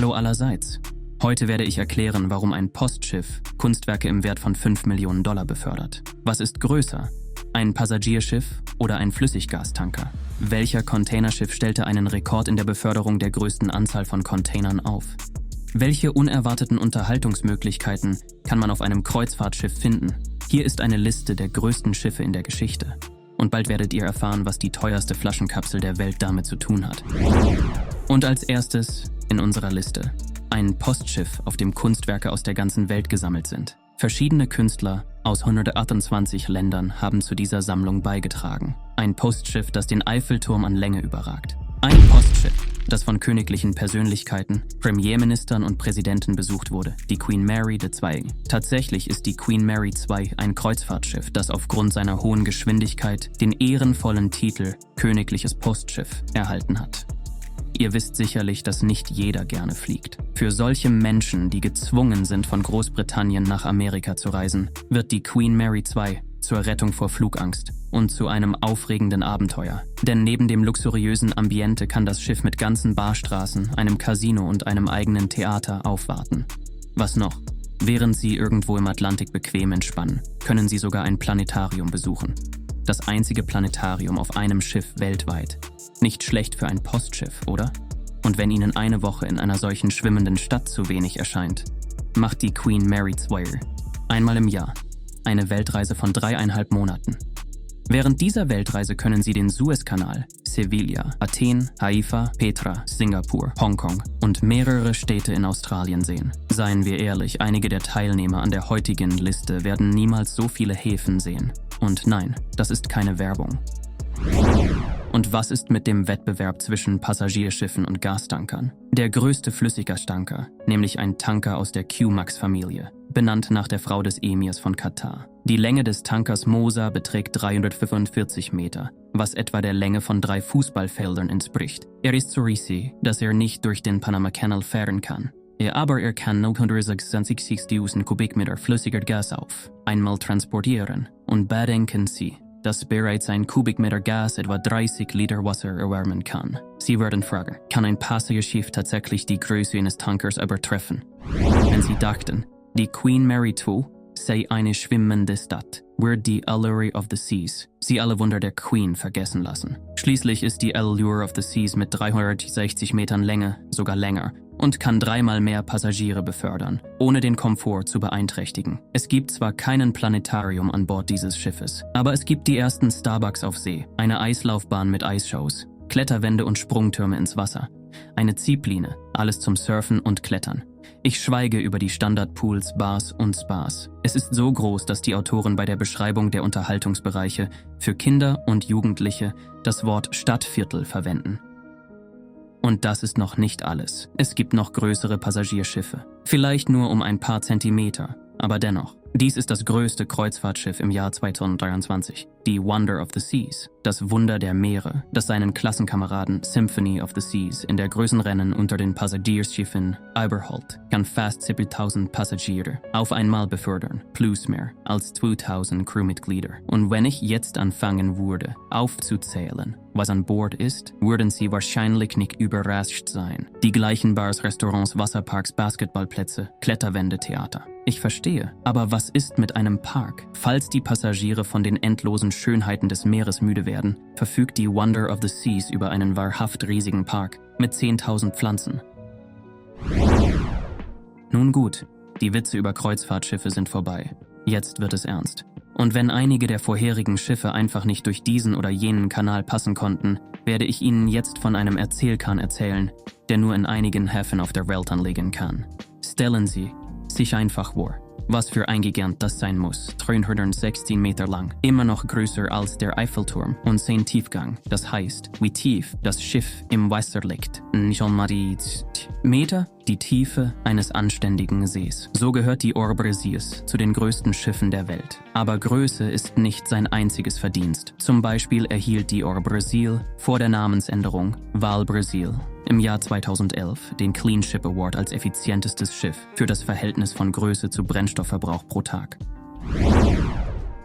Hallo allerseits. Heute werde ich erklären, warum ein Postschiff Kunstwerke im Wert von 5 Millionen Dollar befördert. Was ist größer? Ein Passagierschiff oder ein Flüssiggastanker? Welcher Containerschiff stellte einen Rekord in der Beförderung der größten Anzahl von Containern auf? Welche unerwarteten Unterhaltungsmöglichkeiten kann man auf einem Kreuzfahrtschiff finden? Hier ist eine Liste der größten Schiffe in der Geschichte. Und bald werdet ihr erfahren, was die teuerste Flaschenkapsel der Welt damit zu tun hat. Und als erstes in unserer Liste ein Postschiff, auf dem Kunstwerke aus der ganzen Welt gesammelt sind. Verschiedene Künstler aus 128 Ländern haben zu dieser Sammlung beigetragen. Ein Postschiff, das den Eiffelturm an Länge überragt. Ein Postschiff, das von königlichen Persönlichkeiten, Premierministern und Präsidenten besucht wurde, die Queen Mary II. Tatsächlich ist die Queen Mary II ein Kreuzfahrtschiff, das aufgrund seiner hohen Geschwindigkeit den ehrenvollen Titel Königliches Postschiff erhalten hat. Ihr wisst sicherlich, dass nicht jeder gerne fliegt. Für solche Menschen, die gezwungen sind, von Großbritannien nach Amerika zu reisen, wird die Queen Mary II zur Rettung vor Flugangst und zu einem aufregenden Abenteuer. Denn neben dem luxuriösen Ambiente kann das Schiff mit ganzen Barstraßen, einem Casino und einem eigenen Theater aufwarten. Was noch? Während Sie irgendwo im Atlantik bequem entspannen, können Sie sogar ein Planetarium besuchen. Das einzige Planetarium auf einem Schiff weltweit. Nicht schlecht für ein Postschiff, oder? Und wenn Ihnen eine Woche in einer solchen schwimmenden Stadt zu wenig erscheint, macht die Queen Mary II einmal im Jahr eine Weltreise von 3,5 Monaten. Während dieser Weltreise können Sie den Suezkanal, Sevilla, Athen, Haifa, Petra, Singapur, Hongkong und mehrere Städte in Australien sehen. Seien wir ehrlich, einige der Teilnehmer an der heutigen Liste werden niemals so viele Häfen sehen. Und nein, das ist keine Werbung. Und was ist mit dem Wettbewerb zwischen Passagierschiffen und Gastankern? Der größte Flüssiggastanker, nämlich ein Tanker aus der Q-Max-Familie, benannt nach der Frau des Emirs von Katar. Die Länge des Tankers Mosa beträgt 345 Meter, was etwa der Länge von 3 Fußballfeldern entspricht. Er ist so riesig, dass er nicht durch den Panama Canal fahren kann. Aber er kann 966.000 Kubikmeter flüssiger Gas auf einmal transportieren. Und bedenken Sie, dass bereits ein Kubikmeter Gas etwa 30 Liter Wasser erwärmen kann. Sie werden fragen, kann ein Passagierschiff tatsächlich die Größe eines Tankers übertreffen? Wenn Sie dachten, die Queen Mary II sei eine schwimmende Stadt, wird die Allure of the Seas Sie alle Wunder der Queen vergessen lassen. Schließlich ist die Allure of the Seas mit 360 Metern Länge sogar länger und kann 3-mal mehr Passagiere befördern, ohne den Komfort zu beeinträchtigen. Es gibt zwar keinen Planetarium an Bord dieses Schiffes, aber es gibt die ersten Starbucks auf See, eine Eislaufbahn mit Eisshows, Kletterwände und Sprungtürme ins Wasser, eine Ziehpline, alles zum Surfen und Klettern. Ich schweige über die Standardpools, Bars und Spas. Es ist so groß, dass die Autoren bei der Beschreibung der Unterhaltungsbereiche für Kinder und Jugendliche das Wort Stadtviertel verwenden. Und das ist noch nicht alles. Es gibt noch größere Passagierschiffe. Vielleicht nur um ein paar Zentimeter, aber dennoch. Dies ist das größte Kreuzfahrtschiff im Jahr 2023, die Wonder of the Seas, das Wunder der Meere, das seinen Klassenkameraden Symphony of the Seas in der Größenrennen unter den Passagierschiffen überholt, kann fast 70.000 Passagiere auf einmal befördern, plus mehr als 2.000 Crewmitglieder. Und wenn ich jetzt anfangen würde, aufzuzählen, was an Bord ist, würden Sie wahrscheinlich nicht überrascht sein. Die gleichen Bars, Restaurants, Wasserparks, Basketballplätze, Kletterwände, Theater. Ich verstehe, aber was ist mit einem Park? Falls die Passagiere von den endlosen Schönheiten des Meeres müde werden, verfügt die Wonder of the Seas über einen wahrhaft riesigen Park mit 10.000 Pflanzen. Nun gut, die Witze über Kreuzfahrtschiffe sind vorbei. Jetzt wird es ernst. Und wenn einige der vorherigen Schiffe einfach nicht durch diesen oder jenen Kanal passen konnten, werde ich Ihnen jetzt von einem Erzählkahn erzählen, der nur in einigen Häfen auf der Welt anlegen kann. Stellen Sie sich einfach vor, was für ein Gigant das sein muss. 316 Meter lang, immer noch größer als der Eiffelturm und 10 Tiefgang. Das heißt, wie tief das Schiff im Wasser liegt. Nicht einmal die Meter, die Tiefe eines anständigen Sees. So gehört die Or Brasilis zu den größten Schiffen der Welt. Aber Größe ist nicht sein einziges Verdienst. Zum Beispiel erhielt die Or Brasil vor der Namensänderung Val Brasil im Jahr 2011 den Clean Ship Award als effizientestes Schiff für das Verhältnis von Größe zu Brennstoffverbrauch pro Tag.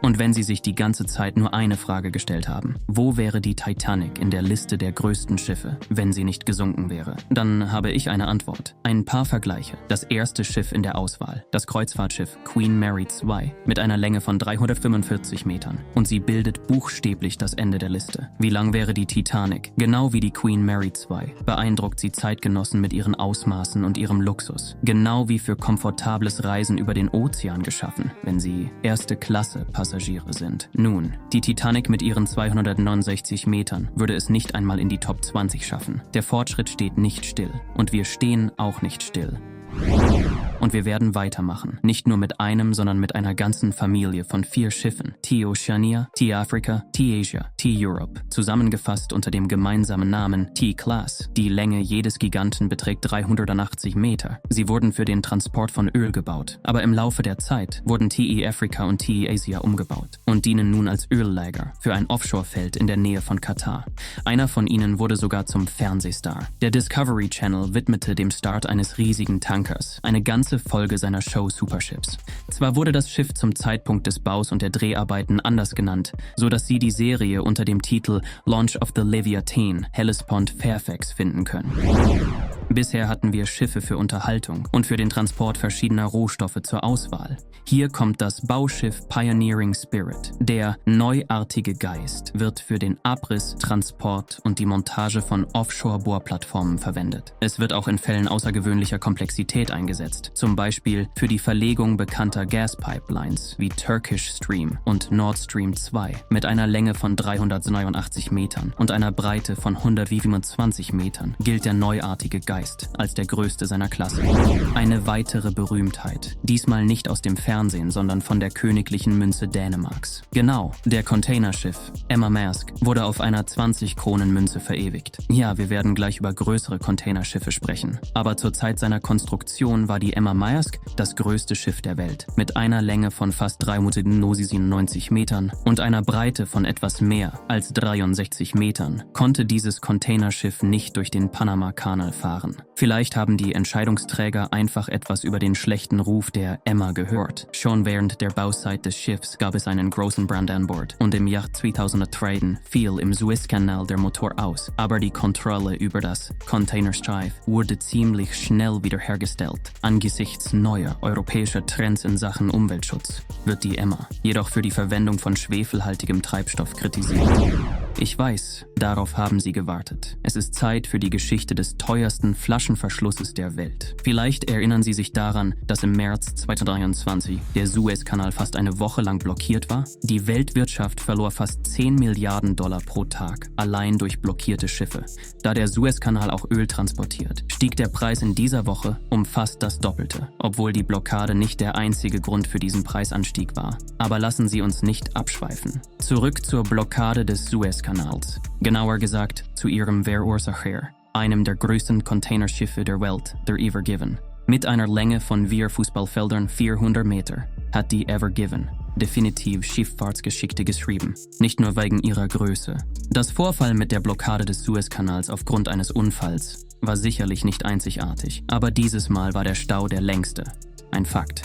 Und wenn Sie sich die ganze Zeit nur eine Frage gestellt haben, wo wäre die Titanic in der Liste der größten Schiffe, wenn sie nicht gesunken wäre, dann habe ich eine Antwort. Ein paar Vergleiche. Das erste Schiff in der Auswahl, das Kreuzfahrtschiff Queen Mary II, mit einer Länge von 345 Metern. Und sie bildet buchstäblich das Ende der Liste. Wie lang wäre die Titanic? Genau wie die Queen Mary II beeindruckt sie Zeitgenossen mit ihren Ausmaßen und ihrem Luxus. Genau wie für komfortables Reisen über den Ozean geschaffen, wenn sie erste Klasse Passagiere sind. Nun, die Titanic mit ihren 269 Metern würde es nicht einmal in die Top 20 schaffen. Der Fortschritt steht nicht still. Und wir stehen auch nicht still. Und wir werden weitermachen. Nicht nur mit einem, sondern mit einer ganzen Familie von 4 Schiffen. T-Oceania, T-Africa, T-Asia, T-Europe. Zusammengefasst unter dem gemeinsamen Namen T-Class. Die Länge jedes Giganten beträgt 380 Meter. Sie wurden für den Transport von Öl gebaut. Aber im Laufe der Zeit wurden T-Africa und T-Asia umgebaut und dienen nun als Öllager für ein Offshore-Feld in der Nähe von Katar. Einer von ihnen wurde sogar zum Fernsehstar. Der Discovery Channel widmete dem Start eines riesigen Tankers eine ganze Folge seiner Show Superships. Zwar wurde das Schiff zum Zeitpunkt des Baus und der Dreharbeiten anders genannt, so dass Sie die Serie unter dem Titel Launch of the Leviathan Hellespont Fairfax finden können. Bisher hatten wir Schiffe für Unterhaltung und für den Transport verschiedener Rohstoffe zur Auswahl. Hier kommt das Bauschiff Pioneering Spirit. Der neuartige Geist wird für den Abriss, Transport und die Montage von Offshore-Bohrplattformen verwendet. Es wird auch in Fällen außergewöhnlicher Komplexität eingesetzt, zum Beispiel für die Verlegung bekannter Gaspipelines wie Turkish Stream und Nord Stream 2 mit einer Länge von 389 Metern und einer Breite von 127 Metern gilt der neuartige Geist als der größte seiner Klasse. Eine weitere Berühmtheit, diesmal nicht aus dem Fernsehen, sondern von der königlichen Münze Dänemarks. Genau, der Containerschiff Emma Maersk wurde auf einer 20-Kronen-Münze verewigt. Ja, wir werden gleich über größere Containerschiffe sprechen, aber zur Zeit seiner Konstruktion war die Emma Maersk das größte Schiff der Welt. Mit einer Länge von fast 397 Metern und einer Breite von etwas mehr als 63 Metern konnte dieses Containerschiff nicht durch den Panama-Kanal fahren. Vielleicht haben die Entscheidungsträger einfach etwas über den schlechten Ruf der Emma gehört. Schon während der Bauzeit des Schiffs gab es einen großen Brand an Bord und im Jahr 2013 fiel im Suezkanal der Motor aus. Aber die Kontrolle über das Containerschiff wurde ziemlich schnell wiederhergestellt. Angesichts neuer europäischer Trends in Sachen Umweltschutz wird die Emma jedoch für die Verwendung von schwefelhaltigem Treibstoff kritisiert. Ich weiß, darauf haben Sie gewartet. Es ist Zeit für die Geschichte des teuersten Flaschenverschlusses der Welt. Vielleicht erinnern Sie sich daran, dass im März 2023 der Suezkanal fast eine Woche lang blockiert war. Die Weltwirtschaft verlor fast 10 Milliarden Dollar pro Tag, allein durch blockierte Schiffe. Da der Suezkanal auch Öl transportiert, stieg der Preis in dieser Woche um fast das Doppelte, obwohl die Blockade nicht der einzige Grund für diesen Preisanstieg war. Aber lassen Sie uns nicht abschweifen. Zurück zur Blockade des Suezkanals. Genauer gesagt, zu ihrem Verursacher, einem der größten Containerschiffe der Welt, der Ever Given. Mit einer Länge von 4 Fußballfeldern 400 Meter hat die Ever Given definitiv Schifffahrtsgeschichte geschrieben, nicht nur wegen ihrer Größe. Das Vorfall mit der Blockade des Suezkanals aufgrund eines Unfalls war sicherlich nicht einzigartig, aber dieses Mal war der Stau der längste. Ein Fakt.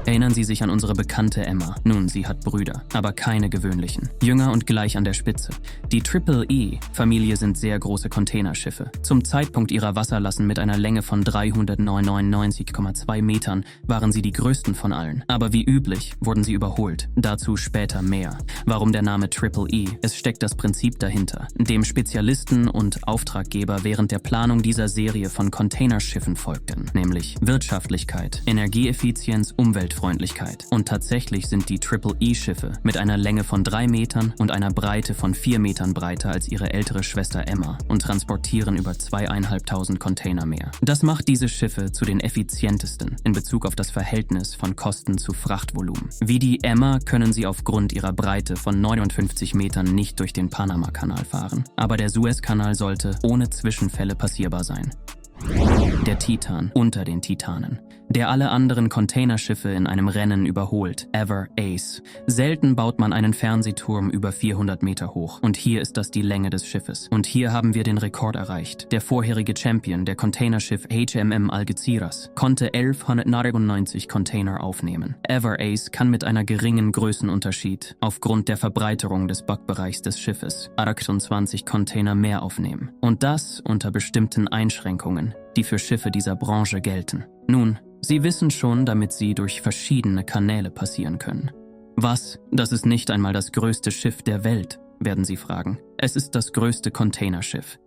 Erinnern Sie sich an unsere bekannte Emma. Nun, sie hat Brüder, aber keine gewöhnlichen. Jünger und gleich an der Spitze. Die Triple-E-Familie sind sehr große Containerschiffe. Zum Zeitpunkt ihrer Wasserlassen mit einer Länge von 399,2 Metern waren sie die größten von allen. Aber wie üblich wurden sie überholt. Dazu später mehr. Warum der Name Triple-E? Es steckt das Prinzip dahinter, dem Spezialisten und Auftraggeber während der Planung dieser Serie von Containerschiffen folgten, nämlich Wirtschaftlichkeit, Energieeffizienz, Umweltfreundlichkeit. Und tatsächlich sind die Triple-E-Schiffe mit einer Länge von 3 Metern und einer Breite von 4 Metern breiter als ihre ältere Schwester Emma und transportieren über 2.500 Container mehr. Das macht diese Schiffe zu den effizientesten in Bezug auf das Verhältnis von Kosten zu Frachtvolumen. Wie die Emma können sie aufgrund ihrer Breite von 59 Metern nicht durch den Panama-Kanal fahren. Aber der Suezkanal sollte ohne Zwischenfälle passierbar sein. Der Titan unter den Titanen, der alle anderen Containerschiffe in einem Rennen überholt, Ever Ace. Selten baut man einen Fernsehturm über 400 Meter hoch. Und hier ist das die Länge des Schiffes. Und hier haben wir den Rekord erreicht. Der vorherige Champion, der Containerschiff HMM Algeciras, konnte 1199 Container aufnehmen. Ever Ace kann mit einer geringen Größenunterschied aufgrund der Verbreiterung des Backbereichs des Schiffes 28 Container mehr aufnehmen. Und das unter bestimmten Einschränkungen, die für Schiffe dieser Branche gelten. Nun, Sie wissen schon, damit sie durch verschiedene Kanäle passieren können. Was? Das ist nicht einmal das größte Schiff der Welt, werden Sie fragen. Es ist das größte Containerschiff.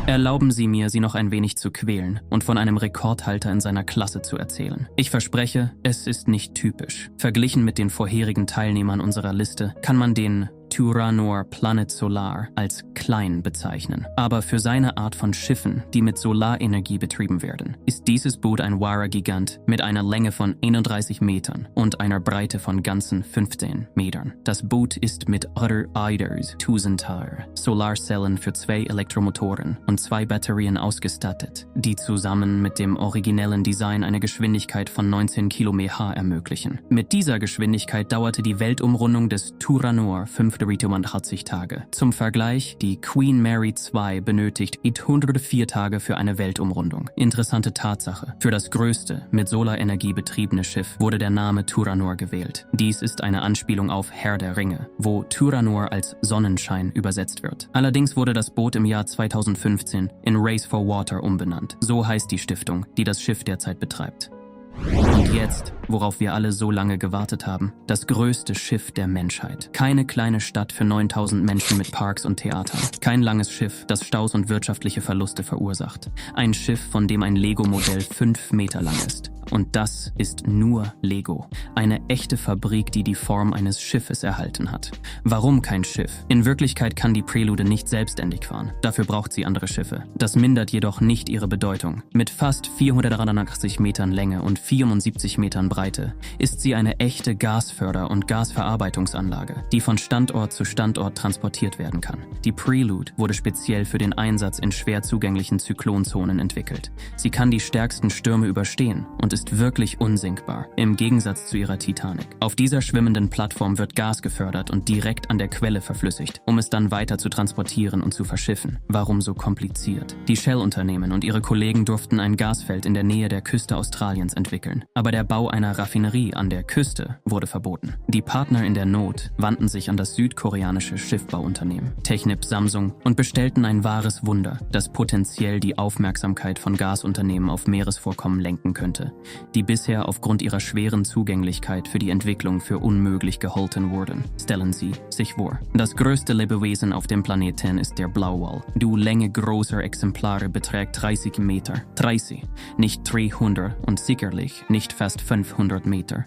Erlauben Sie mir, Sie noch ein wenig zu quälen und von einem Rekordhalter in seiner Klasse zu erzählen. Ich verspreche, es ist nicht typisch. Verglichen mit den vorherigen Teilnehmern unserer Liste kann man den Turanor Planet Solar als klein bezeichnen. Aber für seine Art von Schiffen, die mit Solarenergie betrieben werden, ist dieses Boot ein wahrer Gigant mit einer Länge von 31 Metern und einer Breite von ganzen 15 Metern. Das Boot ist mit Other Iders 1000 Solarzellen für 2 Elektromotoren und 2 Batterien ausgestattet, die zusammen mit dem originellen Design eine Geschwindigkeit von 19 km/h ermöglichen. Mit dieser Geschwindigkeit dauerte die Weltumrundung des Turanor 85 Tage. Zum Vergleich, die Queen Mary II benötigt 104 Tage für eine Weltumrundung. Interessante Tatsache. Für das größte, mit Solarenergie betriebene Schiff wurde der Name Turanor gewählt. Dies ist eine Anspielung auf Herr der Ringe, wo Turanor als Sonnenschein übersetzt wird. Allerdings wurde das Boot im Jahr 2015 in Race for Water umbenannt. So heißt die Stiftung, die das Schiff derzeit betreibt. Und jetzt, worauf wir alle so lange gewartet haben, das größte Schiff der Menschheit. Keine kleine Stadt für 9000 Menschen mit Parks und Theatern. Kein langes Schiff, das Staus und wirtschaftliche Verluste verursacht. Ein Schiff, von dem ein Lego-Modell 5 Meter lang ist. Und das ist nur Lego. Eine echte Fabrik, die die Form eines Schiffes erhalten hat. Warum kein Schiff? In Wirklichkeit kann die Prelude nicht selbstständig fahren. Dafür braucht sie andere Schiffe. Das mindert jedoch nicht ihre Bedeutung. Mit fast 483 Metern Länge und 74 Metern Breite ist sie eine echte Gasförder- und Gasverarbeitungsanlage, die von Standort zu Standort transportiert werden kann. Die Prelude wurde speziell für den Einsatz in schwer zugänglichen Zyklonzonen entwickelt. Sie kann die stärksten Stürme überstehen und ist wirklich unsinkbar, im Gegensatz zu ihrer Titanic. Auf dieser schwimmenden Plattform wird Gas gefördert und direkt an der Quelle verflüssigt, um es dann weiter zu transportieren und zu verschiffen. Warum so kompliziert? Die Shell-Unternehmen und ihre Kollegen durften ein Gasfeld in der Nähe der Küste Australiens entwickeln, aber der Bau einer Raffinerie an der Küste wurde verboten. Die Partner in der Not wandten sich an das südkoreanische Schiffbauunternehmen Technip Samsung und bestellten ein wahres Wunder, das potenziell die Aufmerksamkeit von Gasunternehmen auf Meeresvorkommen lenken könnte, die bisher aufgrund ihrer schweren Zugänglichkeit für die Entwicklung für unmöglich gehalten wurden. Stellen Sie sich vor, das größte Lebewesen auf dem Planeten ist der Blauwal. Die Länge großer Exemplare beträgt 30 Meter. 30, nicht 300 und sicherlich nicht fast 500 Meter.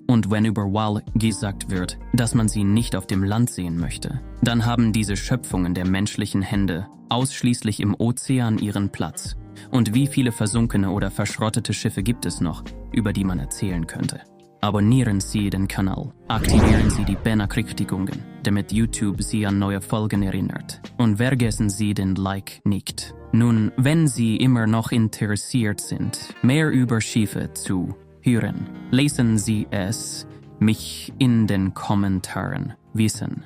Und wenn über Wal gesagt wird, dass man sie nicht auf dem Land sehen möchte, dann haben diese Schöpfungen der menschlichen Hände ausschließlich im Ozean ihren Platz. Und wie viele versunkene oder verschrottete Schiffe gibt es noch, über die man erzählen könnte? Abonnieren Sie den Kanal, aktivieren Sie die Benachrichtigungen, damit YouTube Sie an neue Folgen erinnert. Und vergessen Sie den Like nicht. Nun, wenn Sie immer noch interessiert sind, mehr über Schiffe zu hören, lesen Sie es mich in den Kommentaren wissen.